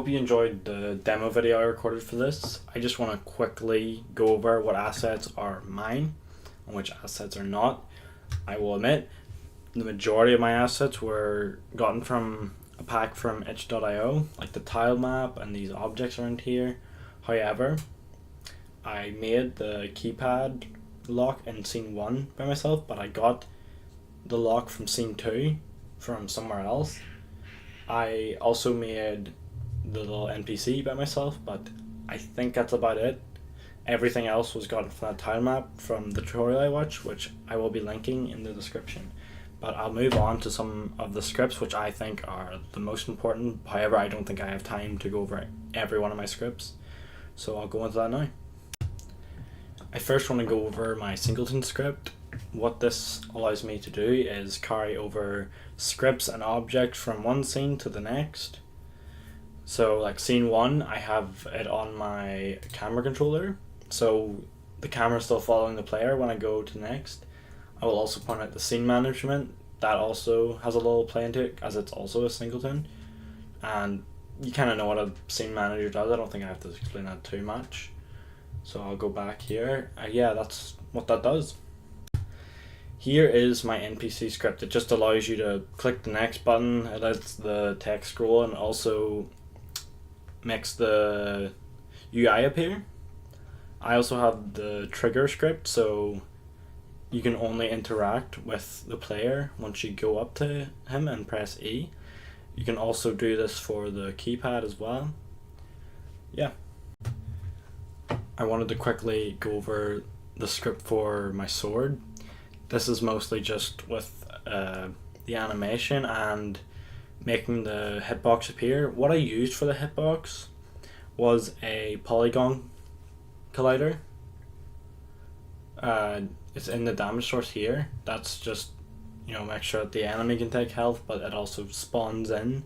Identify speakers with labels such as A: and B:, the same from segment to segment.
A: hope you enjoyed the demo video I recorded for this. I just want to quickly go over what assets are mine and which assets are not. I will admit, the majority of my assets were gotten from a pack from itch.io, like the tile map and these objects around here. However, I made the keypad lock in scene 1 by myself, but I got the lock from scene 2 from somewhere else. I also made the little NPC by myself, but I think that's about it. Everything else was gotten from that tile map from the tutorial I watched, which I will be linking in the description. But I'll move on to some of the scripts which I think are the most important. However, I don't think I have time to go over every one of my scripts, so I'll go into that now. I first want to go over my singleton script. What this allows me to do is carry over scripts and objects from one scene to the next. So like scene 1, I have it on my camera controller, so the camera is still following the player when I go to next. I will also point out the scene management. That also has a little play into it, as it's also a singleton, and you kind of know what a scene manager does. I don't think I have to explain that too much, so I'll go back here. Yeah, that's what that does. Here is my NPC script. It just allows you to click the next button. It lets the text scroll and also makes the UI appear. I also have the trigger script, so you can only interact with the player once you go up to him and press E. You can also do this for the keypad as well. Yeah. I wanted to quickly go over the script for my sword. This is mostly just with the animation and making the hitbox appear. What I used for the hitbox was a polygon collider. It's in the damage source here. That's just, make sure that the enemy can take health, but it also spawns in.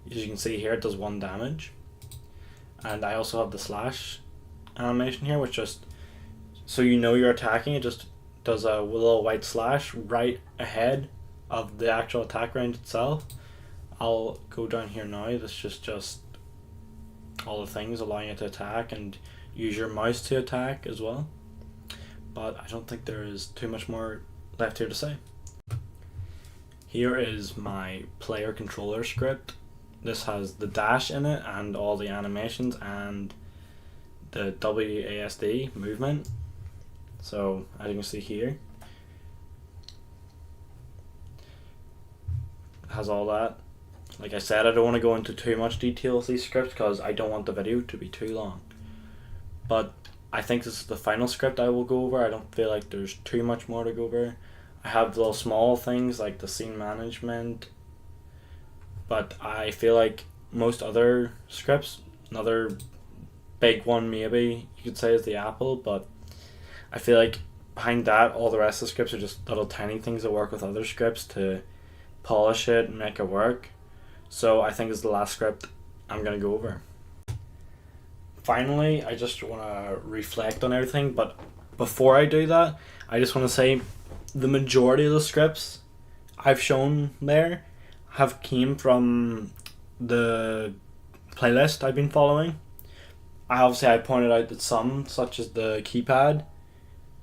A: As you can see here, it does 1 damage. And I also have the slash animation here, which just, so you're attacking, it just does a little white slash right ahead of the actual attack range itself. I'll go down here now. This is just all the things allowing it to attack, and use your mouse to attack as well. But I don't think there is too much more left here to say. Here is my player controller script. This has the dash in it and all the animations and the WASD movement. So as you can see here, it has all that. Like I said, I don't want to go into too much detail with these scripts because I don't want the video to be too long. But I think this is the final script I will go over. I don't feel like there's too much more to go over. I have little small things like the scene management, but I feel like most other scripts, another big one maybe you could say is the apple, but I feel like behind that, all the rest of the scripts are just little tiny things that work with other scripts to polish it and make it work. So I think this is the last script I'm going to go over. Finally, I just want to reflect on everything, but before I do that, I just want to say the majority of the scripts I've shown there have came from the playlist I've been following. I pointed out that some, such as the keypad,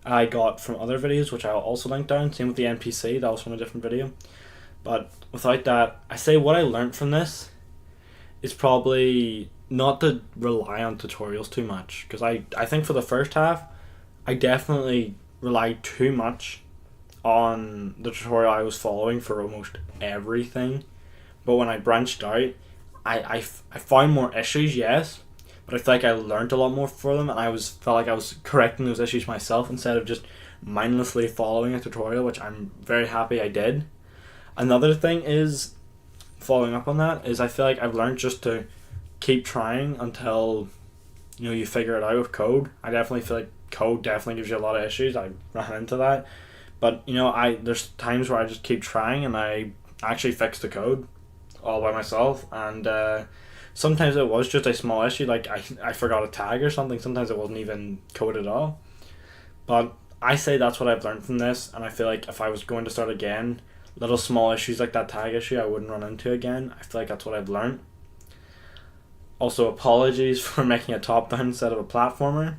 A: I got from other videos, which I'll also link down. Same with the NPC, that was from a different video. But without that, I say what I learned from this is probably not to rely on tutorials too much, because I think for the first half I definitely relied too much on the tutorial I was following for almost everything. But when I branched out, I found more issues, yes, but I feel like I learned a lot more for them, and felt like I was correcting those issues myself instead of just mindlessly following a tutorial, which I'm very happy I did. Another thing is, following up on that, is I feel like I've learned just to keep trying until you figure it out with code. I definitely feel like code definitely gives you a lot of issues. I ran into that, but there's times where I just keep trying and I actually fix the code all by myself, and sometimes it was just a small issue, like I forgot a tag or something. Sometimes it wasn't even code at all. But I say that's what I've learned from this, and I feel like if I was going to start again, little small issues like that tag issue I wouldn't run into again. I feel like that's what I've learned. Also, apologies for making a top-down instead of a platformer.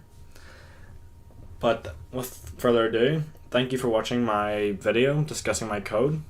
A: But with further ado, thank you for watching my video discussing my code.